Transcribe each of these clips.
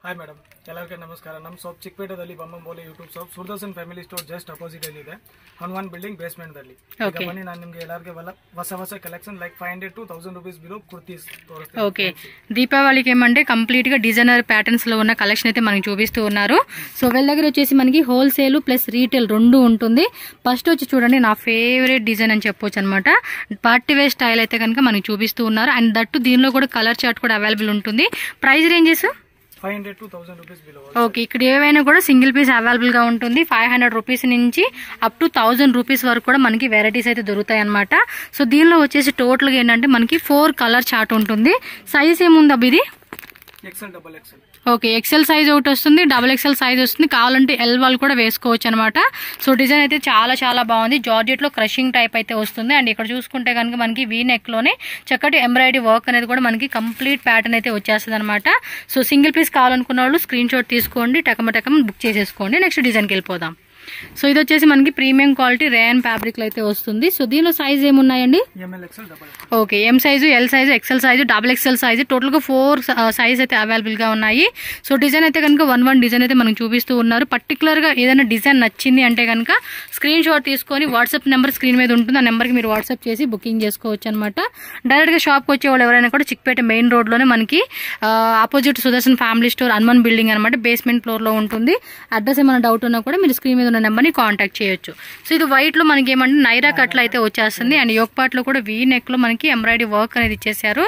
Hi madam ಎಲ್ಲರಿಗೂ ನಮಸ್ಕಾರ ನಮ್ಮ ಶಾಪ್ ಚಿಕ್ಕಪೇಟೆದಲ್ಲಿ ಬೊಂಬೆ YouTube shop Sudarshan family store just opposite ಅಲ್ಲಿ ಇದೆ ಹನುಮಾನ್ ಬಿಲ್ಡಿಂಗ್ ಬೇಸ್ಮೆಂಟ್ ದಲ್ಲಿ ಈಗ ಬನ್ನಿ ನಾನು ನಿಮಗೆ ಎಲ್ಲರಿಗೂ ಹೊಸ collection like 500 to 1000 rupees below kurtis తోరుస్తాను. ఓకే దీపావళికి ఏమంటే కంప్లీట్ గా డిజైనర్ ప్యాటర్న్స్ లో ఉన్న కలెక్షన్ అయితే మనకి చూపిస్తూ ఉన్నారు. సో వీళ్ళ దగ్గర వచ్చేసి మనకి హోల్సేల్ ప్లస్ రీటైల్ రెండు ఉంటుంది. ఫస్ట్ వచ్చి చూడండి నా ఫేవరెట్ డిజైన్ అని చెప్పొచ్చు అనమాట. పార్టీ వేర్ స్టైల్ అయితే కనుక మనకి చూపిస్తూ ఉన్నారు. అండ్ దట్టు దీనిలో కూడా కలర్ చార్ట్ కూడా అవైలబుల్ ఉంటుంది. Price ranges 500 to 1000 rupees below. Okay ఇక్కడ ఏవైనా కూడా సింగిల్ పీస్ అవైలబుల్ గా ఉంటుంది. 500 రూపీస్ నుంచి అప్ టు 1000 రూపీస్ వరకు కూడా మనకి వెరైటీస్ అయితే దొరుకుతాయి అనమాట. సో దీనిలో వచ్చేసి టోటల్ గా ఏంటంటే మనకి 4 కలర్ చార్ట్ ఉంటుంది. సైజ్ ఏముంది అబ్బి ఇది? XL double XL. Okay XL size ఒకటి వస్తుంది, డబుల్ ఎక్సెల్ సైజ్ వస్తుంది. కావాలంటే ఎల్ వాళ్ళు కూడా వేసుకోవచ్చు అనమాట. సో డిజైన్ అయితే చాలా బాగుంది. జార్జెట్ లో క్రషింగ్ టైప్ అయితే వస్తుంది. అండ్ ఇక్కడ చూసుకుంటే కనుక మనకి వీ నెక్ లోనే చక్కటి ఎంబ్రాయిడరీ వర్క్ అనేది కూడా మనకి కంప్లీట్ ప్యాటర్న్ అయితే వచ్చేస్తుంది అనమాట. సో సింగిల్ పీస్ కావాలనుకున్న వాళ్ళు స్క్రీన్ షాట్ తీసుకోండి, టకమ బుక్ చేసేసుకోండి. నెక్స్ట్ డిజైన్కి వెళ్ళిపోదాం. సో ఇది వచ్చేసి మనకి ప్రీమియం క్వాలిటీ రేయన్ ఫ్యాబ్రిక్ లో అయితే వస్తుంది. సో దీనిలో సైజ్ ఏమున్నాయండి? Okay M size, L size, XL size, double XL size, total గా 4 సైజ్ అయితే అవైలబుల్ గా ఉన్నాయి. సో డిజైన్ అయితే కనుక వన్ డిజైన్ అయితే మనకు చూపిస్తూ ఉన్నారు. పర్టికులర్ గా ఏదైనా డిజైన్ నచ్చింది అంటే కనుక స్క్రీన్ షాట్ తీసుకొని వాట్సాప్ నెంబర్ స్క్రీన్ మీద ఉంటుంది. ఆ నెంబర్ కి మీరు వాట్సాప్ చేసి బుకింగ్ చేసుకోవచ్చు అనమాట. డైరెక్ట్ గా షాప్ కి వచ్చే వాళ్ళు ఎవరైనా కూడా చిక్పేట మెయిన్ రోడ్ లోనే మనకి opposite Sudarshan family store Hanuman building అనమాట, బేస్మెంట్ ఫ్లోర్ లో ఉంటుంది. అడ్రస్ ఏమైనా డౌట్ ఉన్నా కూడా మీరు స్క్రీన్ మీద ఉన్న నెంబర్ ని కాంటాక్ట్ చేయొచ్చు. సో ఇది వైట్ లో మనకి ఏమంటే నైరా కట్లు అయితే వచ్చేస్తుంది. అండ్ యోక్ పార్ట్ లో కూడా వీ నెక్ లో మనకి ఎంబ్రాయిడరీ వర్క్ అనేది ఇచ్చేసారు.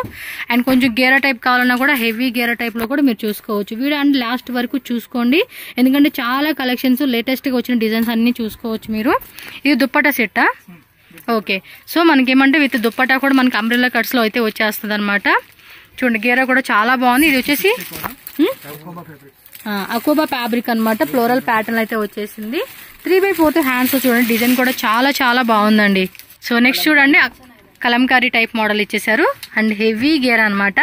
అండ్ కొంచెం గేరా టైప్ కావాలన్నా కూడా హెవీ గేరా టైప్ లో కూడా మీరు చూసుకోవచ్చు. వీడియో అండ్ లాస్ట్ వరకు చూసుకోండి, ఎందుకంటే చాలా కలెక్షన్స్ లేటెస్ట్ గా వచ్చిన డిజైన్స్ అన్ని చూసుకోవచ్చు మీరు. ఇది దుప్పటా సెట్టా? ఓకే సో మనకి ఏమంటే విత్ దుప్పటా కూడా మనకి అంబ్రెల్లా కట్స్ లో అయితే వచ్చేస్తుంది అనమాట. చూడండి గేరా కూడా చాలా బాగుంది. ఇది వచ్చేసి అకోబా ఫ్యాబ్రిక్ అనమాట, ఫ్లోరల్ ప్యాటర్న్ అయితే వచ్చేసింది. 3/4 హ్యాండ్స్ చూడండి, డిజైన్ కూడా చాలా బాగుందండి. సో నెక్స్ట్ చూడండి కలంకారీ టైప్ మోడల్ ఇచ్చేసారు. అండ్ హెవీ గేర్ అనమాట.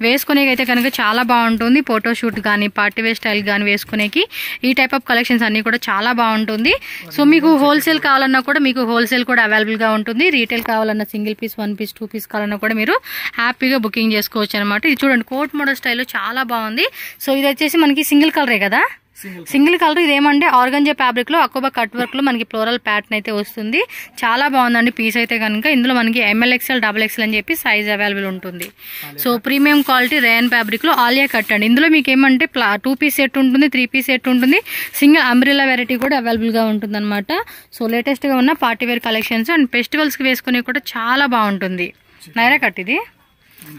వేసుకునేకైతే కనుక చాలా బాగుంటుంది. ఫోటోషూట్ కానీ పార్టీ వేర్ స్టైల్ కానీ వేసుకునేకి ఈ టైప్ ఆఫ్ కలెక్షన్స్ అన్ని కూడా చాలా బాగుంటుంది. సో మీకు హోల్సేల్ కావాలన్నా కూడా మీకు హోల్సేల్ కూడా అవైలబుల్ గా ఉంటుంది. రీటైల్ కావాలన్నా సింగిల్ పీస్, 1 పీస్, 2 పీస్ కావాలన్నా కూడా మీరు హ్యాపీగా బుకింగ్ చేసుకోవచ్చు అనమాట. ఇది చూడండి కోట్ మోడల్ స్టైల్లో చాలా బాగుంది. సో ఇది వచ్చేసి మనకి సింగిల్ కలరే కదా, సింగిల్ కలర్. ఇదేమంటే ఆర్గంజా ఫ్యాబ్రిక్ లో అకోబా కట్ వర్క్ లో మనకి ఫ్లోరల్ ప్యాటర్న్ అయితే వస్తుంది. చాలా బాగుందండి పీస్ అయితే కనుక. ఇందులో మనకి ఎంఎల్ ఎక్స్ఎల్, డబుల్ ఎక్స్ఎల్ అని చెప్పి సైజ్ అవైలబుల్ ఉంటుంది. So premium quality rayon fabric లో ఆలియా కట్ అండి. ఇందులో మీకు ఏమంటే 2 పీస్ సెట్ ఉంటుంది, 3 పీస్ సెట్ ఉంటుంది, సింగిల్ అంబ్రెల్లా వెరైటీ కూడా అవైలబుల్ గా ఉంటుంది అనమాట. సో లేటెస్ట్ గా ఉన్న party wear collections and festivals కి వేసుకునే కూడా చాలా బాగుంటుంది. నైరా కట్ ఇది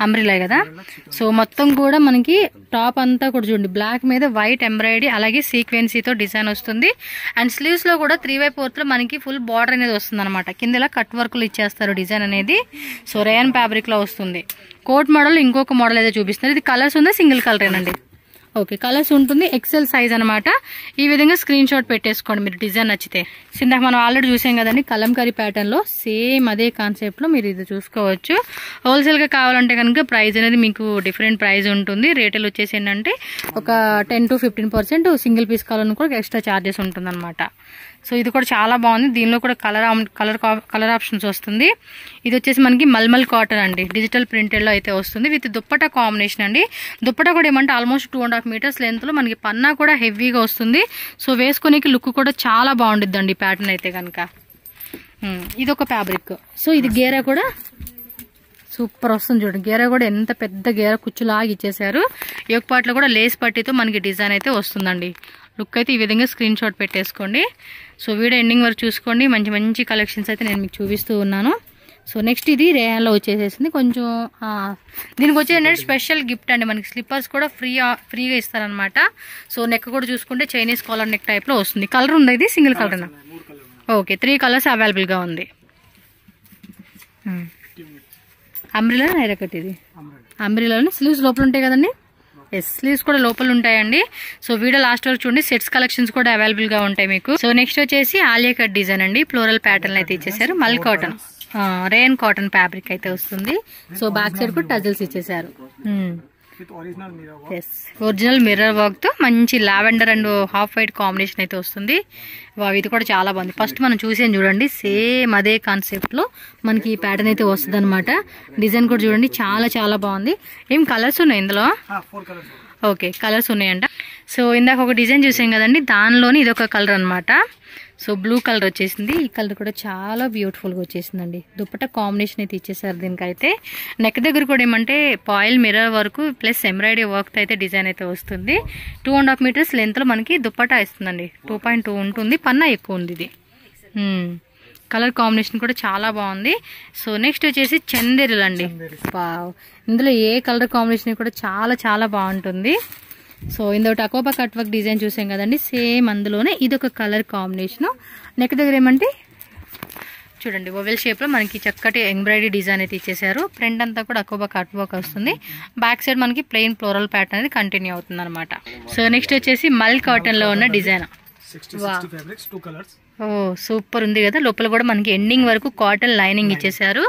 అంబ్రెల్లా కదా. సో మొత్తం కూడా మనకి టాప్ అంతా కూడా చూడండి బ్లాక్ మీద వైట్ ఎంబ్రాయిడరీ అలాగే సీక్వెన్సీతో డిజైన్ వస్తుంది. అండ్ స్లీవ్స్ లో కూడా 3/4 లో మనకి ఫుల్ బార్డర్ అనేది వస్తుంది అనమాట. కింద ఇలా కట్ వర్క్లు ఇచ్చేస్తారు డిజైన్ అనేది. సో రేయన్ ఫ్యాబ్రిక్ లో వస్తుంది. కోట్ మోడల్ ఇంకొక మోడల్ అయితే చూపిస్తున్నారు. ఇది కలర్స్ ఉందా? సింగిల్ కలరేనండి. ఓకే కలర్స్ ఉంటుంది. ఎక్సెల్ సైజ్ అనమాట. ఈ విధంగా స్క్రీన్ షాట్ పెట్టేసుకోండి మీరు డిజైన్ నచ్చితే. ఇందాక మనం ఆల్రెడీ చూసాం కదండి కలంకారీ ప్యాటర్న్ లో, సేమ్ అదే కాన్సెప్ట్ లో మీరు ఇది చూసుకోవచ్చు. హోల్సేల్ గా కావాలంటే కనుక ప్రైస్ అనేది మీకు డిఫరెంట్ ప్రైస్ ఉంటుంది. రేటల్ వచ్చేసి ఏంటంటే ఒక 10 to 15% సింగిల్ పీస్ కావాలని కూడా ఎక్స్ట్రా చార్జెస్ ఉంటుంది అనమాట. సో ఇది కూడా చాలా బాగుంది. దీనిలో కూడా కలర్ ఆప్షన్స్ వస్తుంది. ఇది వచ్చేసి మనకి మల్మల్ కాటన్ అండి, డిజిటల్ ప్రింటెడ్ లో అయితే వస్తుంది విత్ దుప్పటా కాంబినేషన్ అండి. దుప్పటా కూడా ఏమంటే ఆల్మోస్ట్ 2.5 మీటర్స్ లెంత్ లో మనకి పన్నా కూడా హెవీగా వస్తుంది. సో వేసుకునేకి లుక్ కూడా చాలా బాగుండిద్దండి ప్యాటర్న్ అయితే కనుక. ఇది ఒక ఫ్యాబ్రిక్. సో ఇది గేరా కూడా సూపర్ వస్తుంది చూడండి. గేరా కూడా ఎంత పెద్ద గేరా కుచ్చులాగా ఇచ్చేసారు. యోక్ పార్ట్ లో కూడా లేస్ పట్టీతో మనకి డిజైన్ అయితే వస్తుందండి. లుక్ అయితే ఈ విధంగా స్క్రీన్ షాట్ పెట్టేసుకోండి. సో వీడియో ఎండింగ్ వరకు చూసుకోండి. మంచి కలెక్షన్స్ అయితే నేను మీకు చూపిస్తూ ఉన్నాను. సో నెక్స్ట్ ఇది రేయాన్లో వచ్చేసేసింది. కొంచెం దీనికి వచ్చేది స్పెషల్ గిఫ్ట్ అండి. మనకి స్లిప్పర్స్ కూడా ఫ్రీగా ఇస్తారనమాట. సో నెక్ కూడా చూసుకుంటే చైనీస్ కాలర్ నెక్ టైప్ లో వస్తుంది. కలర్ ఉంది ఇది single colour? Okay 3 colours available గా ఉంది. అంబ్రెల్లా నైరా కట్ ఇది అంబ్రెల్లాలోనే స్లీవ్స్ లోపల ఉంటాయి కదండి. ఎస్ స్లీవ్స్ కూడా లోపల ఉంటాయండి. సో వీడియో లాస్ట్ వరకు చూడండి. సెట్స్ కలెక్షన్స్ కూడా అవైలబుల్ గా ఉంటాయి మీకు. సో నెక్స్ట్ వచ్చేసి ఆలియా కట్ డిజైన్ అండి. ఫ్లోరల్ ప్యాటర్న్ అయితే ఇచ్చేసారు. మల్ కాటన్ రేయన్ కాటన్ ఫ్యాబ్రిక్ అయితే వస్తుంది. సో బ్యాక్ సైడ్ కూడా టజల్స్ ఇచ్చేసారు. ఒరిజినల్ మిర్రర్ వర్క్ తో మంచి lavender and half white combination అయితే వస్తుంది. ఇది కూడా చాలా బాగుంది. ఫస్ట్ మనం చూసాం చూడండి, సేమ్ అదే కాన్సెప్ట్ లో మనకి ఈ ప్యాటర్న్ అయితే వస్తుంది అనమాట. డిజైన్ కూడా చూడండి చాలా బాగుంది. ఏం కలర్స్ ఉన్నాయి ఇందులో? ఓకే, కలర్స్ ఉన్నాయంట. సో ఇందాక ఒక డిజైన్ చూసాం కదండి, దానిలోని ఇది ఒక కలర్ అనమాట. సో బ్లూ కలర్ వచ్చేసింది. ఈ కలర్ కూడా చాలా బ్యూటిఫుల్గా వచ్చేసిందండి. దుపట్టా కాంబినేషన్ అయితే ఇచ్చేసారు దీనికైతే. నెక్ దగ్గర కూడా ఏమంటే foil mirror work plus embroidery work అయితే డిజైన్ అయితే వస్తుంది. 2.5 మీటర్స్ లెంత్లో మనకి దుపట్టా ఇస్తుందండి. 2.2 ఉంటుంది, పన్నా ఎక్కువ ఉంది ఇది. కలర్ కాంబినేషన్ కూడా చాలా బాగుంది. సో నెక్స్ట్ వచ్చేసి చందేరులు అండి. ఇందులో ఏ కలర్ కాంబినేషన్ కూడా చాలా చాలా బాగుంటుంది. సో ఇందొకటి అకోబా కట్ వర్క్ డిజైన్ చూసాం కదండి, సేమ్ అందులోనే ఇదొక కలర్ కాంబినేషన్. నెక్ దగ్గర ఏమంటే చూడండి ఓవెల్ షేప్ లో మనకి చక్కటి ఎంబ్రాయిడరీ డిజైన్ అయితే ఇచ్చేసారు. ఫ్రంట్ అంతా కూడా అకోబా కట్ వర్క్ వస్తుంది. బ్యాక్ సైడ్ మనకి ప్లెయిన్ ఫ్లోరల్ ప్యాటర్న్ అనేది కంటిన్యూ అవుతుంది అనమాట. సో నెక్స్ట్ వచ్చేసి మల్ కాటన్ లో ఉన్న డిజైన్. ఓ సూపర్ ఉంది కదా. లోపల కూడా మనకి ఎండింగ్ వరకు కాటన్ లైనింగ్ ఇచ్చేసారు.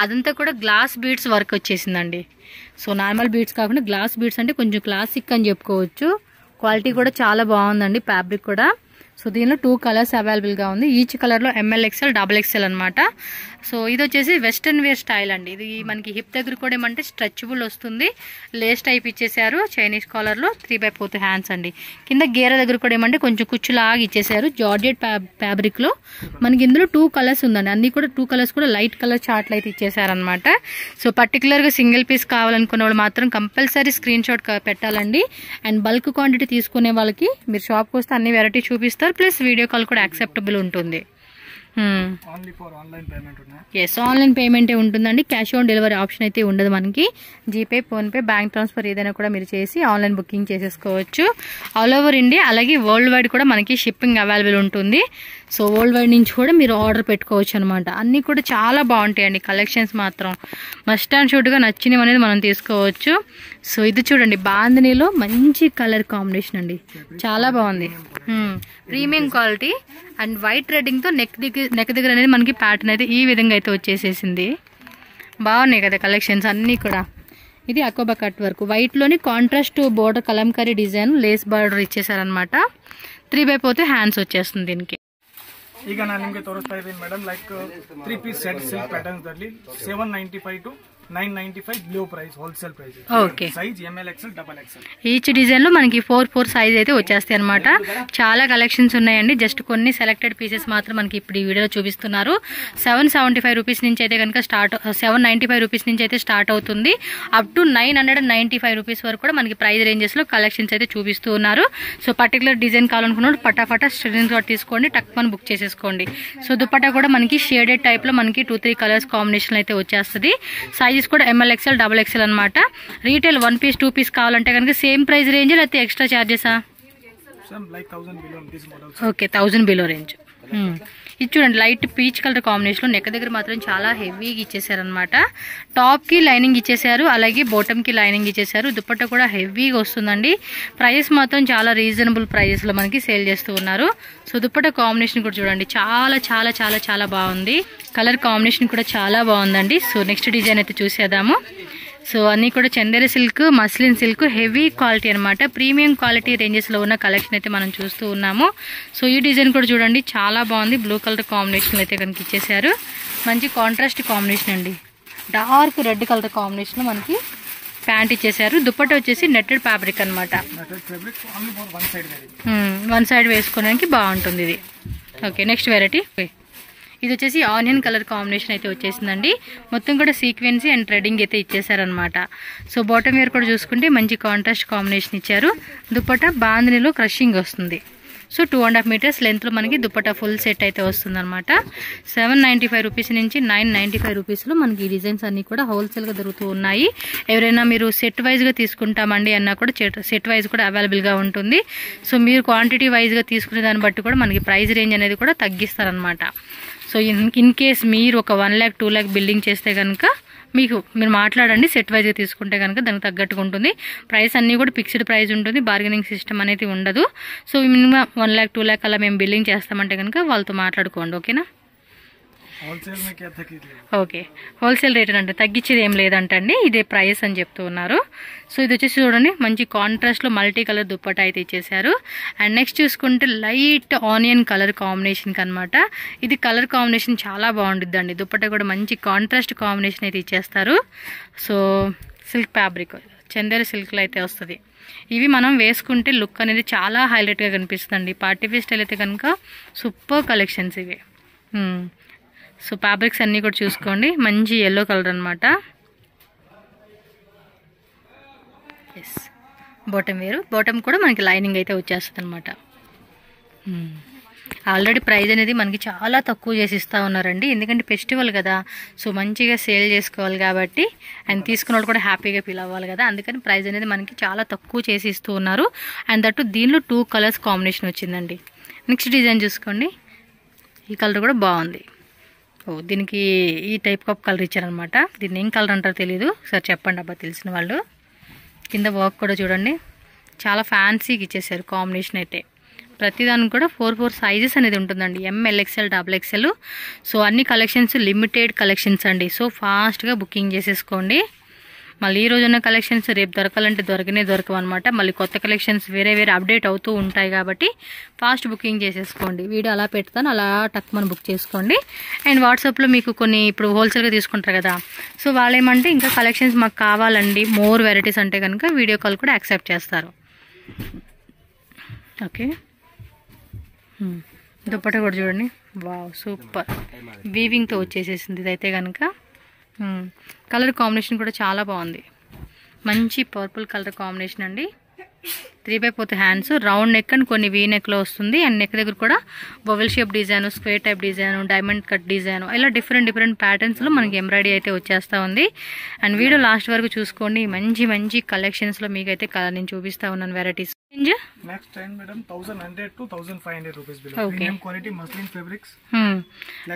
అదంతా కూడా గ్లాస్ బీడ్స్ వర్క్ వచ్చేసిందండి. సో నార్మల్ బీడ్స్ కాకుండా గ్లాస్ బీడ్స్ అంటే కొంచెం క్లాసిక్ అని చెప్పుకోవచ్చు. క్వాలిటీ కూడా చాలా బాగుందండి, ఫ్యాబ్రిక్ కూడా. సో దీనిలో 2 కలర్స్ అవైలబుల్గా ఉంది. ఈచ్ కలర్లో ML XL XXL అనమాట. సో ఇది వచ్చేసి వెస్టర్న్ వేర్ స్టైల్ అండి. ఇది మనకి హిప్ దగ్గర కూడా ఏమంటే స్ట్రెచబుల్ వస్తుంది. లేస్ టైప్ ఇచ్చేసారు. చైనీస్ కాలర్లో 3/4 హ్యాండ్స్ అండి. కింద గేర దగ్గర కూడా ఏమంటే కొంచెం కుచ్చులాగా ఇచ్చేసారు. జార్జెట్ ఫ్యాబ్రిక్లో మనకి ఇందులో 2 కలర్స్ ఉందండి. అన్ని కూడా 2 కలర్స్ కూడా లైట్ కలర్ చార్ట్లు అయితే ఇచ్చేసారనమాట. సో పర్టికులర్గా సింగిల్ పీస్ కావాలనుకునే వాళ్ళు మాత్రం కంపల్సరీ స్క్రీన్ షాట్ పెట్టాలండి. అండ్ బల్క్ క్వాంటిటీ తీసుకునే వాళ్ళకి మీరు షాప్కి వస్తే అన్ని వెరైటీ చూపిస్తారు. ప్లస్ వీడియో కాల్ కూడా యాక్సెప్టబుల్ ఉంటుంది. ఎస్, ఆన్లైన్ పేమెంటే ఉంటుందండి. క్యాష్ ఆన్ డెలివరీ ఆప్షన్ అయితే ఉండదు మనకి. జీపే, ఫోన్పే, బ్యాంక్ ట్రాన్స్ఫర్ ఏదైనా కూడా మీరు చేసి ఆన్లైన్ బుకింగ్ చేసేసుకోవచ్చు. ఆల్ ఓవర్ ఇండియా అలాగే వరల్డ్ వైడ్ కూడా మనకి షిప్పింగ్ అవైలబుల్ ఉంటుంది. సో వరల్డ్ వైడ్ నుంచి కూడా మీరు ఆర్డర్ పెట్టుకోవచ్చు అనమాట. అన్నీ కూడా చాలా బాగుంటాయండి. కలెక్షన్స్ మాత్రం మస్ట్ అండ్ షుడ్గా నచ్చినవి అనేది మనం తీసుకోవచ్చు. సో ఇది చూడండి, బాందినీలో మంచి కలర్ కాంబినేషన్ అండి, చాలా బాగుంది. Premium quality and white threading తో నెక్ దగ్గర అనేది మనకి ప్యాటర్న్ అయితే ఈ విధంగా అయితే వచ్చేసేసింది. బాగున్నాయి కదా కలెక్షన్స్ అన్నీ కూడా. ఇది అకోబా కట్ వర్క్ వైట్ లోని contrast border kalamkari design lace border ఇచ్చేసారనమాట. 3/4 హ్యాండ్స్ వచ్చేస్తుంది దీనికి. ಈಗ ನಾನು ನಿಮಗೆ ತೋರಿಸ್ತಾ ಇದ್ದೀನಿ madam, like 3 piece set silk patterns ಅಲ್ಲಿ 795 to 995 below price, wholesale price. Okay, size ML XL XXL. Each design లో మనకి 4 సైజ్ అయితే వచ్చేస్తాయి అనమాట. చాలా కలెక్షన్స్ ఉన్నాయండి. జస్ట్ కొన్ని సెలెక్టెడ్ పీసెస్ మాత్రం మనకి ఇప్పుడు ఈ వీడియోలో చూపిస్తున్నారు. 775 రూపీస్ నుంచి అయితే కనుక 795 రూపీస్ నుంచి అయితే స్టార్ట్ అవుతుంది. అప్ టు 995 రూపీస్ వరకు కూడా మనకి ప్రైస్ రేంజెస్ లో కలెక్షన్స్ అయితే చూపిస్తూ ఉన్నారు. సో పర్టికులర్ డిజైన్ కావాలనుకున్నప్పుడు పటాఫటా స్క్రీన్ షాట్ తీసుకోండి, టక్మని బుక్ చేసేసుకోండి. సో దుపట్టా కూడా మనకి షేడెడ్ టైప్ లో మనకి 2-3 కలర్స్ కాంబినేషన్ అయితే వచ్చేస్తుంది. సైజెస్ కూడా ML XL XXL అనమాట. రీటైల్ 1 పీస్ 2 పీస్ కావాలంటే కనుక సేమ్ ప్రైస్ రేంజ్ లేకపోతే ఎక్స్ట్రా చార్జెసా? Okay, 1000 below range. ఇది చూడండి, లైట్ పీచ్ కలర్ కాంబినేషన్ లో నెక్ దగ్గర మాత్రం చాలా హెవీగా ఇచ్చేసారనమాట. టాప్ కి లైనింగ్ ఇచ్చేసారు, అలాగే బాటమ్ కి లైనింగ్ ఇచ్చేసారు. దుపట్టా కూడా హెవీగా వస్తుందండి. ప్రైస్ మాత్రం చాలా రీజనబుల్ ప్రైజెస్ లో మనకి సేల్ చేస్తూ ఉన్నారు. సో దుపట్టా కాంబినేషన్ కూడా చూడండి, చాలా చాలా చాలా చాలా బాగుంది. కలర్ కాంబినేషన్ కూడా చాలా బాగుందండి. సో నెక్స్ట్ డిజైన్ అయితే చూసేద్దాము. సో అన్నీ కూడా Chanderi silk, muslin silk, heavy quality అనమాట. ప్రీమియం క్వాలిటీ రేంజెస్లో ఉన్న కలెక్షన్ అయితే మనం చూస్తూ ఉన్నాము. సో ఈ డిజైన్ కూడా చూడండి, చాలా బాగుంది. బ్లూ కలర్ కాంబినేషన్ అయితే కనుక ఇచ్చేసారు. మంచి కాంట్రాస్ట్ కాంబినేషన్ అండి. డార్క్ రెడ్ కలర్ కాంబినేషన్ మనకి ప్యాంట్ ఇచ్చేసారు. దుపట్టా వచ్చేసి నెట్టెడ్ ఫ్యాబ్రిక్ అనమాట. 1 సైడ్ వేసుకోవడానికి బాగుంటుంది ఇది. ఓకే, నెక్స్ట్ వెరైటీ ఇది వచ్చేసి ఆనియన్ కలర్ కాంబినేషన్ అయితే వచ్చేసిందండి. మొత్తం కూడా సీక్వెన్సీ అండ్ థ్రెడింగ్ అయితే ఇచ్చేసారనమాట. సో బాటమ్ వేర్ కూడా చూసుకుంటే మంచి కాంట్రాస్ట్ కాంబినేషన్ ఇచ్చారు. దుపట్టా బాందినీలో క్రషింగ్ వస్తుంది. సో 2.5 మీటర్స్ లెంత్లో మనకి దుపట్టా ఫుల్ సెట్ అయితే వస్తుంది అనమాట. 795 రూపీస్ నుంచి 995 రూపీస్లో మనకి ఈ డిజైన్స్ అన్నీ కూడా హోల్సేల్గా దొరుకుతూ ఉన్నాయి. ఎవరైనా మీరు సెట్ వైజ్గా తీసుకుంటామండి అన్నా కూడా సెట్ వైజ్ కూడా అవైలబుల్గా ఉంటుంది. సో మీరు క్వాంటిటీ వైజ్గా తీసుకునే దాన్ని బట్టి కూడా మనకి ప్రైస్ రేంజ్ అనేది కూడా తగ్గిస్తారనమాట. సో ఇన్ కేస్ మీరు ఒక 1 lakh 2 lakh బిల్డింగ్ చేస్తే కనుక మీరు మాట్లాడండి. సెట్ వైజ్గా తీసుకుంటే కనుక దానికి తగ్గట్టుగా ఉంటుంది. ప్రైస్ అన్నీ కూడా ఫిక్స్డ్ ప్రైస్ ఉంటుంది, బార్గెనింగ్ సిస్టమ్ అనేది ఉండదు. సో మినిమం 1 lakh 2 lakh అలా మేము బిల్లింగ్ చేస్తామంటే కనుక వాళ్ళతో మాట్లాడుకోండి. ఓకేనా? ఓకే, హోల్సేల్ రేట్ అంటే తగ్గించేది ఏం లేదంటండి, ఇదే ప్రైస్ అని చెప్తూ ఉన్నారు. సో ఇది వచ్చేసి చూడండి, మంచి కాంట్రాస్ట్లో మల్టీ కలర్ దుప్పట్టా అయితే ఇచ్చేసారు. అండ్ నెక్స్ట్ చూసుకుంటే లైట్ ఆనియన్ కలర్ కాంబినేషన్కి అనమాట. ఇది కలర్ కాంబినేషన్ చాలా బాగుంటుందండి. దుప్పట్టా కూడా మంచి కాంట్రాస్ట్ కాంబినేషన్ అయితే ఇచ్చేస్తారు. సో సిల్క్ ఫ్యాబ్రిక్ చందేరి సిల్క్లో అయితే వస్తుంది. ఇవి మనం వేసుకుంటే లుక్ అనేది చాలా హైలైట్గా కనిపిస్తుందండి. పార్టీ వేర్ స్టైల్ అయితే కనుక సూపర్ కలెక్షన్స్ ఇవి. సో ఫ్యాబ్రిక్స్ అన్నీ కూడా చూసుకోండి, మంచి ఎల్లో కలర్ అనమాట. ఎస్, బాటమ్ వేరు, బాటమ్ కూడా మనకి లైనింగ్ అయితే వచ్చేస్తుంది అనమాట. ఆల్రెడీ ప్రైస్ అనేది మనకి చాలా తక్కువ చేసి ఇస్తూ ఉన్నారండి, ఎందుకంటే ఫెస్టివల్ కదా, సో మంచిగా సేల్ చేసుకోవాలి కాబట్టి అండ్ తీసుకున్న వాళ్ళు కూడా హ్యాపీగా ఫీల్ అవ్వాలి కదా, అందుకని ప్రైస్ అనేది మనకి చాలా తక్కువ చేసి ఇస్తూ ఉన్నారు. అండ్ దట్టు దీనిలో 2 కలర్స్ కాంబినేషన్ వచ్చిందండి. నెక్స్ట్ డిజైన్ చూసుకోండి, ఈ కలర్ కూడా బాగుంది. దీనికి ఈ టైప్ ఆఫ్ కలర్ ఇచ్చారనమాట. దీన్ని ఏం కలర్ అంటారో తెలీదు, సార్ చెప్పండి అబ్బా తెలిసిన వాళ్ళు. కింద వర్క్ కూడా చూడండి, చాలా ఫ్యాన్సీగా ఇచ్చేసారు కాంబినేషన్ అయితే. ప్రతిదానికి కూడా 4 సైజెస్ అనేది ఉంటుందండి, ML XL XXL. సో అన్ని కలెక్షన్స్ లిమిటెడ్ కలెక్షన్స్ అండి, సో ఫాస్ట్గా బుకింగ్ చేసేసుకోండి. మళ్ళీ ఈ రోజున్న కలెక్షన్స్ రేపు దొరకాలంటే దొరకవు అనమాట. మళ్ళీ కొత్త కలెక్షన్స్ వేరే అప్డేట్ అవుతూ ఉంటాయి కాబట్టి ఫాస్ట్ బుకింగ్ చేసేసుకోండి. వీడియో అలా పెడతాను, అలా టక్మని బుక్ చేసుకోండి. అండ్ వాట్సాప్లో మీకు కొన్ని ఇప్పుడు హోల్సేల్గా తీసుకుంటారు కదా, సో వాళ్ళు ఏమంటే ఇంకా కలెక్షన్స్ మాకు కావాలండి, మోర్ వెరైటీస్ అంటే కనుక వీడియో కాల్ కూడా యాక్సెప్ట్ చేస్తారు. ఓకే, దుప్పట కూడా చూడండి, వావ్ సూపర్ వీవింగ్తో వచ్చేసేసింది. ఇదైతే కనుక కలర్ కాంబినేషన్ కూడా చాలా బాగుంది, మంచి పర్పుల్ కలర్ కాంబినేషన్ అండి. 3/4 హ్యాండ్స్, రౌండ్ నెక్ అండ్ కొన్ని వీ నెక్లో వస్తుంది. అండ్ నెక్ దగ్గర కూడా bubble shape design, square type design, diamond cut design, ఇలా డిఫరెంట్ ప్యాటర్న్స్లో మనకి ఎంబ్రాయిడరీ అయితే వచ్చేస్తూ ఉంది. అండ్ వీడియో లాస్ట్ వరకు చూసుకోండి, మంచి కలెక్షన్స్లో మీకైతే నేను చూపిస్తూ ఉన్నాను varieties. Next time madam 1100 to 1500 rupees below premium quality muslin fabrics.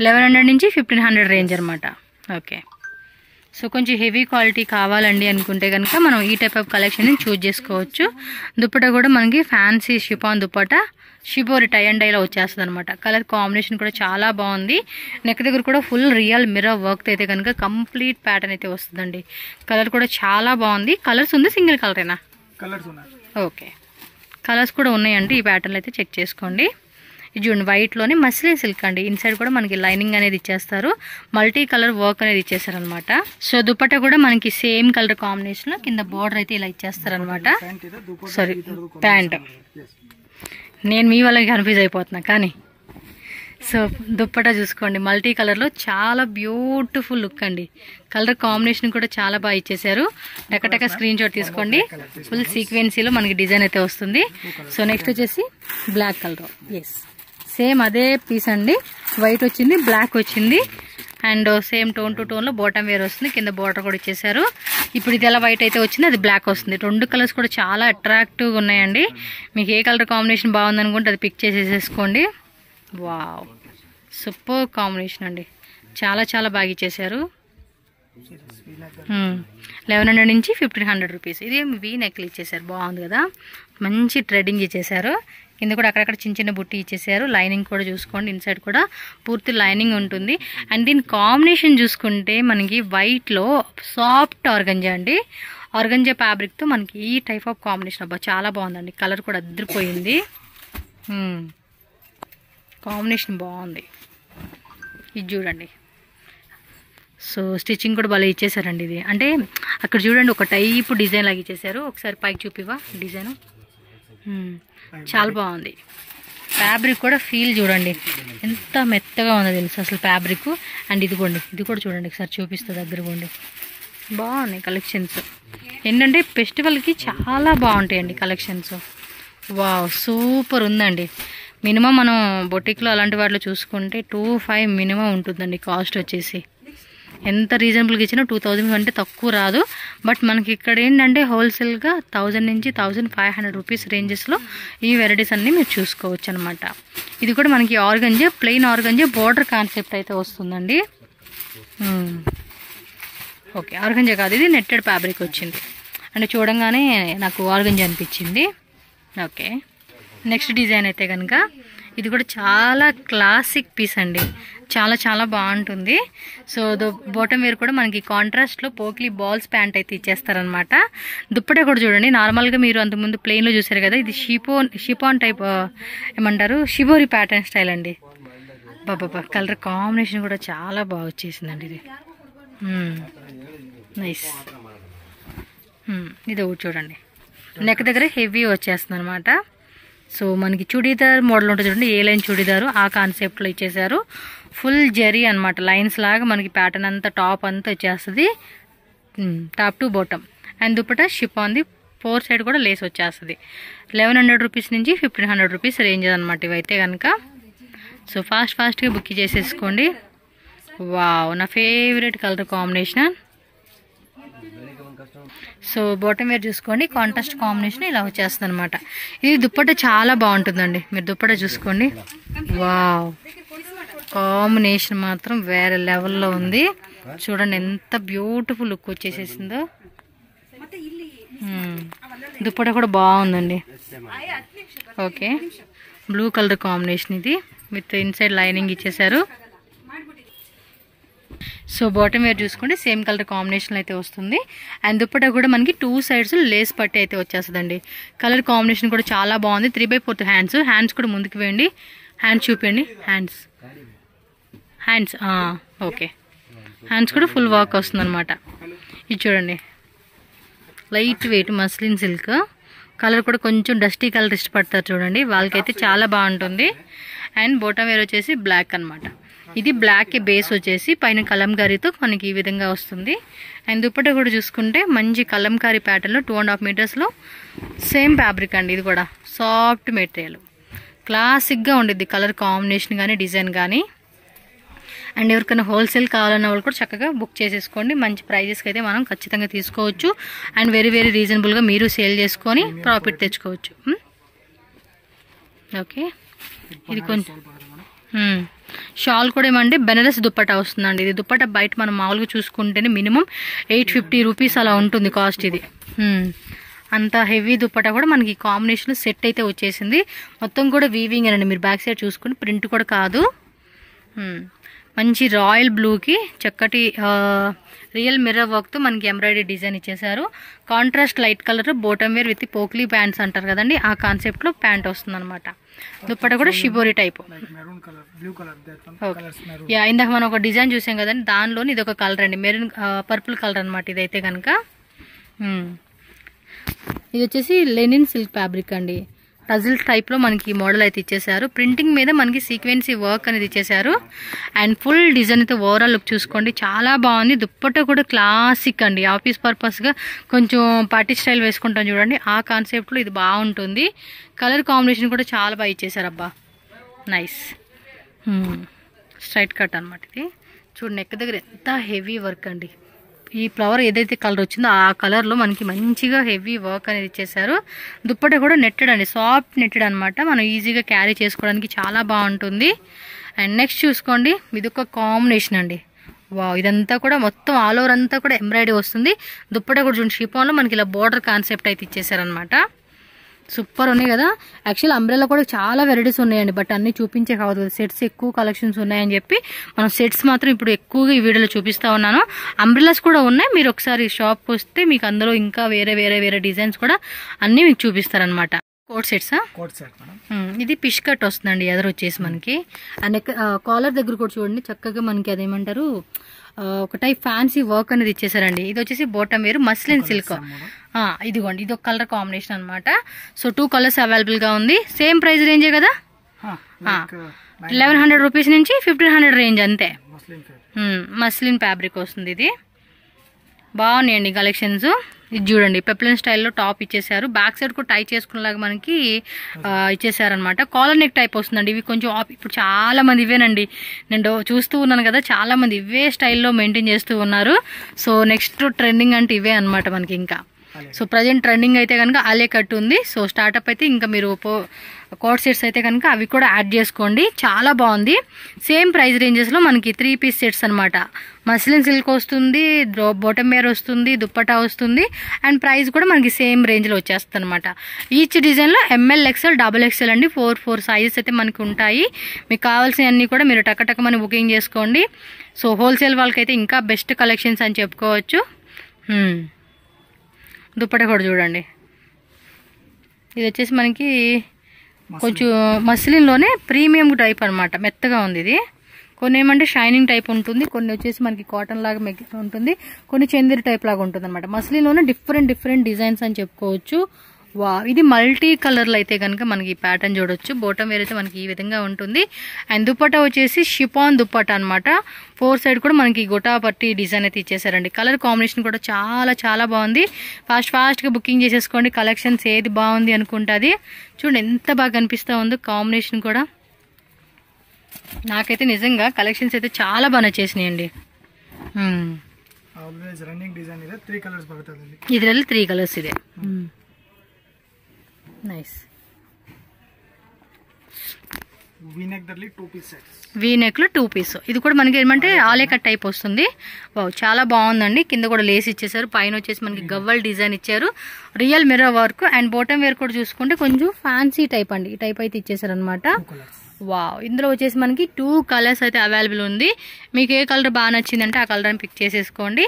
1100 నుంచి 1500 రేంజ్ అనమాట. ఓకే, సో కొంచెం హెవీ క్వాలిటీ కావాలండి అనుకుంటే కనుక మనం ఈ టైప్ ఆఫ్ కలెక్షన్ చూజ్ చేసుకోవచ్చు. దుప్పట కూడా మనకి fancy chiffon dupatta, shibori tie and డైలో వచ్చేస్తుంది అనమాట. కలర్ కాంబినేషన్ కూడా చాలా బాగుంది. నెక్ దగ్గర కూడా ఫుల్ రియల్ మిర్రర్ వర్క్ అయితే కనుక కంప్లీట్ ప్యాటర్న్ అయితే వస్తుందండి. కలర్ కూడా చాలా బాగుంది. కలర్స్ ఉంది, సింగిల్ కలరేనా? కలర్స్ ఉన్నాయి. ఓకే, కలర్స్ కూడా ఉన్నాయండి. ఈ ప్యాటర్న్ అయితే చెక్ చేసుకోండి. ఇది చూడండి, వైట్లోనే మస్లిన్ సిల్క్ అండి. ఇన్సైడ్ కూడా మనకి లైనింగ్ అనేది ఇచ్చేస్తారు, మల్టీ కలర్ వర్క్ అనేది ఇచ్చేస్తారు అనమాట. సో దుపట్టా కూడా మనకి సేమ్ కలర్ కాంబినేషన్ లో కింద బోర్డర్ అయితే ఇలా ఇచ్చేస్తారు అనమాట. Sorry, pant. నేను మీ వాళ్ళకి కన్ఫ్యూజ్ అయిపోతున్నా కానీ. సో దుప్పట్టా చూసుకోండి, మల్టీ కలర్లో చాలా బ్యూటిఫుల్ లుక్ అండి. కలర్ కాంబినేషన్ కూడా చాలా బాగా ఇచ్చేసారు. టకటక స్క్రీన్ షాట్ తీసుకోండి. ఫుల్ సీక్వెన్సీలో మనకి డిజైన్ అయితే వస్తుంది. సో నెక్స్ట్ వచ్చేసి బ్లాక్ కలర్. ఎస్, సేమ్ అదే పీస్ అండి. వైట్ వచ్చింది, బ్లాక్ వచ్చింది. అండ్ సేమ్ టోన్ టు టోన్లో బాటమ్ వేర్ వస్తుంది, కింద బార్డర్ కూడా ఇచ్చేసారు. ఇప్పుడు ఇది ఎలా వైట్ అయితే వచ్చింది, అది బ్లాక్ వస్తుంది. 2 కలర్స్ కూడా చాలా అట్రాక్టివ్గా ఉన్నాయండి. మీకు ఏ కలర్ కాంబినేషన్ బాగుందనుకుంటే అది పిక్ చేసేసేసుకోండి. వావ్, సూపర్ కాంబినేషన్ అండి, చాలా బాగా ఇచ్చేసారు. 1100 నుంచి 1500 రూపీస్. ఇది వీ నెక్లు ఇచ్చేసారు, బాగుంది కదా, మంచి థ్రెడ్డింగ్ ఇచ్చేసారు. కింద కూడా అక్కడక్కడ చిన్న బుట్టి ఇచ్చేసారు. లైనింగ్ కూడా చూసుకోండి, ఇన్సైడ్ కూడా పూర్తి లైనింగ్ ఉంటుంది. అండ్ దీని కాంబినేషన్ చూసుకుంటే మనకి వైట్లో సాఫ్ట్ ఆర్గంజా అండి. ఆర్గంజా ఫ్యాబ్రిక్తో మనకి ఈ టైప్ ఆఫ్ కాంబినేషన్ అబ్బా చాలా బాగుందండి. కలర్ కూడా అదిరిపోయింది, కాంబినేషన్ బాగుంది. ఇది చూడండి, సో స్టిచ్చింగ్ కూడా భలే ఇచ్చేసారండి. ఇది అంటే అక్కడ చూడండి ఒక టైప్ డిజైన్ లాగా ఇచ్చేసారు. ఒకసారి పైకి చూపివా డిజైన్, చాలా బాగుంది. ఫ్యాబ్రిక్ కూడా ఫీల్ చూడండి ఎంత మెత్తగా ఉందో తెలుసు అసలు ఫ్యాబ్రిక్. అండ్ ఇదిగోండి, ఇది కూడా చూడండి, ఒకసారి చూపిస్తుంది దగ్గరగోండి. బాగున్నాయి కలెక్షన్స్. ఏంటంటే ఫెస్టివల్కి చాలా బాగుంటాయండి కలెక్షన్స్. వావ్, సూపర్ ఉందండి. మినిమం మనం బొటిక్లో అలాంటి వాటిలో చూసుకుంటే 2500 మినిమం ఉంటుందండి కాస్ట్ వచ్చేసి. ఎంత రీజనబుల్గా ఇచ్చినా 2000 అంటే తక్కువ రాదు. బట్ మనకి ఇక్కడ ఏంటంటే హోల్సేల్గా 1000 నుంచి 1500 రూపీస్ రేంజెస్లో ఈ వెరైటీస్ అన్నీ మీరు చూసుకోవచ్చు అనమాట. ఇది కూడా మనకి organza, plain organza border concept అయితే వస్తుందండి. ఓకే, ఆర్గంజా కాదు, ఇది నెట్టెడ్ ఫ్యాబ్రిక్ వచ్చింది. అంటే చూడంగానే నాకు ఆర్గంజా అనిపించింది. ఓకే, నెక్స్ట్ డిజైన్ అయితే కనుక ఇది కూడా చాలా క్లాసిక్ పీస్ అండి, చాలా బాగుంటుంది. సో బాటమ్ వేర్ కూడా మనకి కాంట్రాస్ట్లో పోక్లీ బాల్స్ ప్యాంట్ అయితే ఇచ్చేస్తారనమాట. దుప్పటే కూడా చూడండి, నార్మల్గా మీరు అంతకుముందు ప్లెయిన్లో చూసారు కదా, ఇది షిపాన్ టైప్ ఏమంటారు, షిబోరి ప్యాటర్న్ స్టైల్ అండి. బాబా, కలర్ కాంబినేషన్ కూడా చాలా బాగా వచ్చేసిందండి. ఇది నైస్. ఇది ఒకటి చూడండి, నెక్ దగ్గర హెవీ వచ్చేస్తుంది అనమాట. సో మనకి చుడీదార్ మోడల్ ఉంటుంది చూడండి, ఏ లైన్ చుడీదారు ఆ కాన్సెప్ట్లో ఇచ్చేసారు. ఫుల్ జరీ అనమాట, లైన్స్ లాగా మనకి ప్యాటర్న్ అంతా టాప్ అంతా వచ్చేస్తుంది, top to bottom. And dupatta షిఫాన్ది, 4 సైడ్ కూడా లేస్ వచ్చేస్తుంది. 1100 రూపీస్ నుంచి 1500 రూపీస్ రేంజ్ అనమాట ఇవైతే కనుక. సో ఫాస్ట్గా బుక్ చేసేసుకోండి. వావ్, నా favourite colour combination. So bottom wear చూసుకోండి, కాంట్రాస్ట్ కాంబినేషన్ ఇలా వచ్చేస్తుంది అనమాట. ఇది దుప్పట్టా చాలా బాగుంటుందండి, మీరు దుప్పట్టా చూసుకోండి. వావ్, కాంబినేషన్ మాత్రం వేరే లెవెల్లో ఉంది. చూడండి ఎంత బ్యూటిఫుల్ లుక్ వచ్చేసేసిందో. దుప్పట్టా కూడా బాగుందండి. ఓకే, బ్లూ కలర్ కాంబినేషన్ ఇది, విత్ ఇన్సైడ్ లైనింగ్ ఇచ్చేసారు. సో బాటమ్ వేర్ చూసుకోండి, సేమ్ కలర్ కాంబినేషన్ అయితే వస్తుంది. అండ్ దుప్పట్టా కూడా మనకి 2 సైడ్స్ లేస్ పట్టి అయితే వచ్చేస్తుందండి. కలర్ కాంబినేషన్ కూడా చాలా బాగుంది. 3/4 హ్యాండ్స్ కూడా ముందుకు వేయండి, హ్యాండ్స్ చూపించండి. హ్యాండ్స్ ఓకే, హ్యాండ్స్ కూడా ఫుల్ వర్క్ వస్తుంది అనమాట. ఇది చూడండి, light weight muslin silk. Colour కూడా కొంచెం డస్టీ కలర్ ఇష్టపడతారు చూడండి, వాళ్ళకైతే చాలా బాగుంటుంది. అండ్ బాటమ్ వేర్ వచ్చేసి బ్లాక్ అనమాట. ఇది బ్లాక్ బేస్ వచ్చేసి పైన కలంకారీతో మనకి ఈ విధంగా వస్తుంది. అండ్ దుప్పట్టా కూడా చూసుకుంటే మంచి కలంకారీ ప్యాటర్న్లో 2.5 మీటర్స్లో సేమ్ ఫ్యాబ్రిక్ అండి. ఇది కూడా సాఫ్ట్ మెటీరియల్, క్లాసిక్గా ఉండిద్ది కలర్ కాంబినేషన్ కానీ డిజైన్ కానీ. అండ్ ఎవరికైనా హోల్సేల్ కావాలన్న వాళ్ళు కూడా చక్కగా బుక్ చేసేసుకోండి. మంచి ప్రైజెస్కి అయితే మనం ఖచ్చితంగా తీసుకోవచ్చు. అండ్ వెరీ రీజనబుల్గా మీరు సేల్ చేసుకొని ప్రాఫిట్ తెచ్చుకోవచ్చు. ఓకే, ఇది కొంచెం షాల్ కూడా ఏమంటే బెనారస్ దుప్పట్టా వస్తుందండి. ఇది దుప్పట్టా బయట మనం మామూలుగా చూసుకుంటేనే మినిమం 850 రూపీస్ అలా ఉంటుంది కాస్ట్. ఇది అంత హెవీ దుప్పట్టా కూడా మనకి కాంబినేషన్ సెట్ అయితే వచ్చేసింది. మొత్తం కూడా వీవింగ్ అండి, మీరు బ్యాక్ సైడ్ చూసుకుని ప్రింట్ కూడా కాదు. మంచి రాయల్ బ్లూకి చక్కటి రియల్ మిర్రర్ వర్క్తో మనకి ఎంబ్రాయిడరీ డిజైన్ ఇచ్చేసారు. Contrast light colour bottom wear with పోక్లీ ప్యాంట్స్ అంటారు కదండి, ఆ కాన్సెప్ట్లో ప్యాంట్ వస్తుంది అనమాట. దుప్పట్టా కూడా షిబోరి టైప్. యా, ఇందాక మనం ఒక డిజైన్ చూసాం కదండి, దానిలోని ఇది ఒక కలర్ అండి, మెరూన్ పర్పుల్ కలర్ అనమాట. ఇదైతే కనుక ఇది వచ్చేసి లెనిన్ సిల్క్ ఫ్యాబ్రిక్ అండి. టజిల్ టైప్లో మనకి మోడల్ అయితే ఇచ్చేసారు. ప్రింటింగ్ మీద మనకి సీక్వెన్సీ వర్క్ అనేది ఇచ్చేసారు. అండ్ ఫుల్ డిజైన్ అయితే ఓవరాల్ లుక్ చూసుకోండి, చాలా బాగుంది. దుప్పట్టా కూడా క్లాసిక్ అండి, ఆఫీస్ పర్పస్గా కొంచెం పార్టీ స్టైల్ వేసుకుంటాం చూడండి, ఆ కాన్సెప్ట్లో ఇది బాగుంటుంది. కలర్ కాంబినేషన్ కూడా చాలా బాగా ఇచ్చేసారు. అబ్బా నైస్. స్ట్రైట్ కట్ అనమాట ఇది. చూడండి నెక్ దగ్గర ఎంత హెవీ వర్క్ అండి. ఈ ఫ్లవర్ ఏదైతే కలర్ వచ్చిందో ఆ కలర్లో మనకి మంచిగా హెవీ వర్క్ అనేది ఇచ్చేసారు. దుప్పట్టా కూడా నెట్టెడ్ అండి, సాఫ్ట్ నెట్టెడ్ అనమాట. మనం ఈజీగా క్యారీ చేసుకోవడానికి చాలా బాగుంటుంది. అండ్ నెక్స్ట్ చూసుకోండి, ఇది ఒక కాంబినేషన్ అండి. వావ్, ఇదంతా కూడా మొత్తం ఆల్ ఓవర్ అంతా కూడా ఎంబ్రాయిడరీ వస్తుంది. దుప్పట్టా కూడా చూడండి షిఫాన్లో మనకి ఇలా బోర్డర్ కాన్సెప్ట్ అయితే ఇచ్చేసారనమాట. సూపర్ ఉన్నాయి కదా. యాక్చువల్ అంబ్రెల్లా కూడా చాలా వెరైటీస్ ఉన్నాయండి, బట్ అన్ని చూపించే కావద్దు కదా, సెట్స్ ఎక్కువ కలెక్షన్స్ ఉన్నాయని చెప్పి మనం సెట్స్ మాత్రం ఇప్పుడు ఎక్కువగా ఈ వీడియోలో చూపిస్తా ఉన్నాను. అంబ్రెల్లాస్ కూడా ఉన్నాయి, మీరు ఒకసారి షాప్కి వస్తే మీకు అందులో ఇంకా వేరే డిజైన్స్ కూడా అన్ని మీకు చూపిస్తారనమాట. కోట్ సెట్సా? Coat set. ఇది పిష్ కట్ వస్తుందండి ఎదురు వచ్చేసి మనకి. అండ్ కాలర్ దగ్గర కూడా చూడండి చక్కగా మనకి అదేమంటారు ఒక టైప్ ఫ్యాన్సీ వర్క్ అనేది ఇచ్చేసారండి. ఇది వచ్చేసి బాటమ్ వేరు మస్లిన్ సిల్క్. ఇదిగోండి, ఇది ఒక కలర్ కాంబినేషన్ అనమాట. సో 2 కలర్స్ అవైలబుల్ గా ఉంది. సేమ్ ప్రైస్ రేంజే కదా, 1100 రూపీస్ నుంచి 1500 రేంజ్ అంతే. మస్లిన్ ఫ్యాబ్రిక్ వస్తుంది. ఇది బాగున్నాయండి కలెక్షన్స్. ఇది చూడండి పెప్లిన్ స్టైల్లో టాప్ ఇచ్చేసారు. బ్యాక్ సైడ్ కూడా టై చేసుకునేలాగా మనకి ఇచ్చేసారనమాట. కాలర్ నెక్ టైప్ వస్తుందండి. ఇవి కొంచెం ఇప్పుడు చాలా మంది ఇవేనండి, నేను చూస్తూ ఉన్నాను కదా, చాలా మంది ఇవే స్టైల్లో మెయింటైన్ చేస్తూ ఉన్నారు. సో నెక్స్ట్ ట్రెండింగ్ అంటే ఇవే అనమాట మనకి. ఇంకా సో ప్రజెంట్ ట్రెండింగ్ అయితే కనుక ఆలే కట్ ఉంది. సో స్టార్ట్అప్ అయితే ఇంకా మీరు కోట్ సెట్స్ అయితే కనుక అవి కూడా యాడ్ చేసుకోండి, చాలా బాగుంది. సేమ్ ప్రైస్ రేంజెస్లో మనకి 3 పీస్ సెట్స్ అనమాట. మస్లిన్ సిల్క్ వస్తుంది, బాటమ్ వేర్ వస్తుంది, దుప్పటా వస్తుంది. అండ్ ప్రైస్ కూడా మనకి సేమ్ రేంజ్లో వచ్చేస్తుంది అనమాట. ఈచ్ డిజైన్లో ML, XL, XXL అండి, 4 సైజెస్ అయితే మనకి ఉంటాయి. మీకు కావాల్సినవన్నీ కూడా మీరు టకటకమని బుకింగ్ చేసుకోండి. సో హోల్సేల్ వాళ్ళకైతే ఇంకా బెస్ట్ కలెక్షన్స్ అని చెప్పుకోవచ్చు. దుప్పటా కూడా చూడండి, ఇది వచ్చేసి మనకి కొంచెం మస్లిన్లోనే ప్రీమియం టైప్ అనమాట, మెత్తగా ఉంది ఇది. కొన్ని ఏమంటే షైనింగ్ టైప్ ఉంటుంది, కొన్ని వచ్చేసి మనకి కాటన్ లాగా ఉంటుంది, కొన్ని చందేరి టైప్ లాగా ఉంటుంది అనమాట. మస్లిన్లోనే డిఫరెంట్ డిజైన్స్ అని చెప్పుకోవచ్చు. వా, ఇది మల్టీ కలర్లో అయితే కనుక మనకి ఈ ప్యాటర్న్ చూడొచ్చు. బోటం వేర్ అయితే మనకి ఈ విధంగా ఉంటుంది. అండ్ దుప్పటా వచ్చేసి షిఫాన్ దుప్పటా అనమాట. 4 సైడ్ కూడా మనకి గొటా పట్టి డిజైన్ అయితే ఇచ్చేసారండి. కలర్ కాంబినేషన్ కూడా చాలా చాలా బాగుంది. ఫాస్ట్గా బుకింగ్ చేసేసుకోండి. కలెక్షన్స్ ఏది బాగుంది అనుకుంటుంది. చూడండి ఎంత బాగా కనిపిస్తూ ఉందో కాంబినేషన్ కూడా. నాకైతే నిజంగా కలెక్షన్స్ అయితే చాలా బాగా నచ్చేసినాయండి. ಇದರಲ್ಲಿ 3 ಕಲರ್ಸ್ ಇದೆ. నైస్. వీ నెక్ లో 2 పీస్. ఇది కూడా మనకి ఏమంటే ఆలే కట్ టైప్ వస్తుంది. చాలా బాగుందండి. కింద కూడా లేస్ ఇచ్చేసారు. పైన వచ్చేసి మనకి గవ్వల్ డిజైన్ ఇచ్చారు. Real mirror work. And bottom wear కూడా చూసుకుంటే కొంచెం ఫ్యాన్సీ టైప్ అండి. ఈ టైప్ అయితే ఇచ్చేసారు అనమాట. వావ్, ఇందులో వచ్చేసి మనకి 2 కలర్స్ అయితే అవైలబుల్ ఉంది. మీకు ఏ కలర్ బాగా నచ్చిందంటే ఆ కలర్ అని పిక్ చేసేసుకోండి.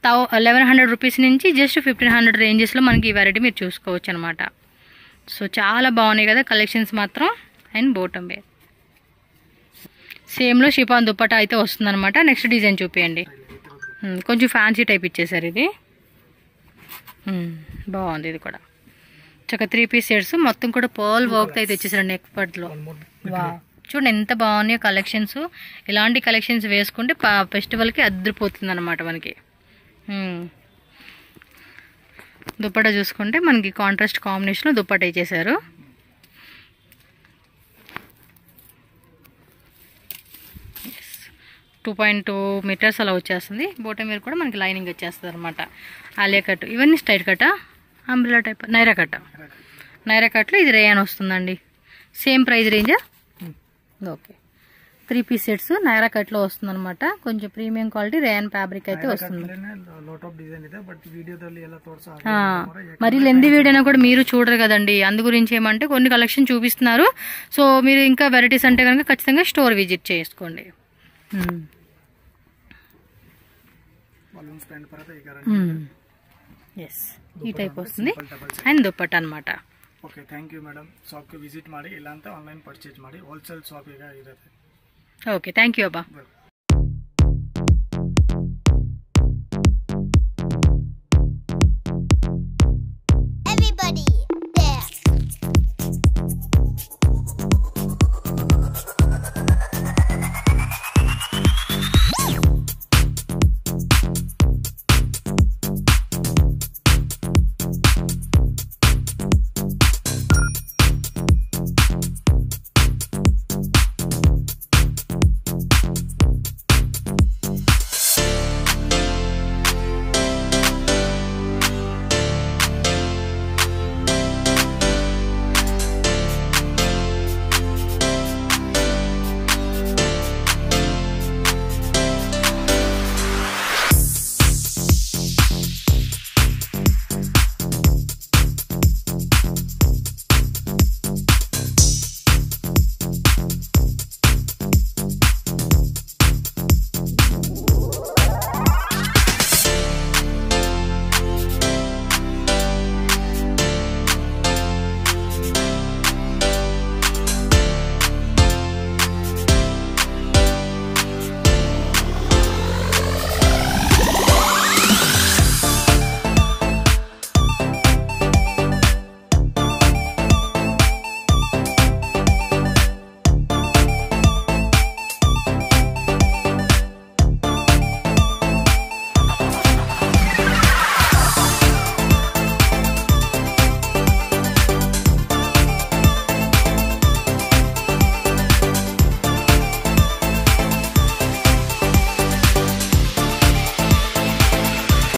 1100 రూపీస్ నుంచి జస్ట్ 1500 రేంజెస్లో మనకి ఈ వెరైటీ మీరు చూసుకోవచ్చు అనమాట. సో చాలా బాగున్నాయి కదా కలెక్షన్స్ మాత్రం. అండ్ బోటమ్ వేర్ సేమ్లో షిఫాన్ దుప్పటా అయితే వస్తుంది అనమాట. నెక్స్ట్ డిజైన్ చూపించండి. కొంచెం ఫ్యాన్సీ టైప్ ఇచ్చేసారు. ఇది బాగుంది. ఇది కూడా చక్క 3 పీస్ సెట్స్ మొత్తం కూడా పర్ల్ వర్క్ అయితే ఇచ్చేసారండి ఎక్స్పర్ట్లో. వా, చూడండి ఎంత బాగున్నాయో కలెక్షన్స్. ఇలాంటి కలెక్షన్స్ వేసుకుంటే ఫెస్టివల్కి అద్దరిపోతుంది అనమాట మనకి. దుప్పటా చూసుకుంటే మనకి కాంట్రాస్ట్ కాంబినేషన్లో దుప్పటా ఇచ్చేసారు. ఎస్, 2.2 మీటర్స్ అలా వచ్చేస్తుంది. బోటం మీద కూడా మనకి లైనింగ్ వచ్చేస్తుంది అనమాట. ఆలియా కట్ ఇవన్నీ స్ట్రైట్ కట్టా, అంబ్రెలా టైప్, నైరా కట్ట. నైరా కట్లో ఇది రేయాన్ వస్తుందండి. సేమ్ ప్రైస్ రేంజా? ఓకే. 3 పీస్ సెట్స్ నైరా కట్లో వస్తుంది అనమాట. కొంచెం ప్రీమియం క్వాలిటీ రేయాన్ ఫ్యాబ్రిక్ అయితే వస్తుంది. మరి లెంది వీడియోనా కూడా మీరు చూడరు కదండి. అందు గురించి ఏమంటే కొన్ని కలెక్షన్ చూపిస్తున్నారు. సో మీరు ఇంకా వెరైటీస్ అంటే కనుక ఖచ్చితంగా స్టోర్ విజిట్ చేసుకోండి. ఎస్, ಈ ಟೈಪ್ ವస్తుంది. ಅಂಡ್ ದುಪ್ಪಟ್ಟ ಅನ್మాట. Okay, thank you madam. ಶಾಪ್ಗೆ ವಿಸಿಟ್ ಮಾಡಿ, ಇಲ್ಲ ಅಂತ ಆನ್ಲೈನ್ ಪರ್ಚೇಸ್ ಮಾಡಿ. ಹೋಲ್ಸೇಲ್ ಶಾಪ್ ಈಗ ಇರುತ್ತೆ. ಓಕೆ, ಥ್ಯಾಂಕ್ ಯು ಅಬ್ಬಾ.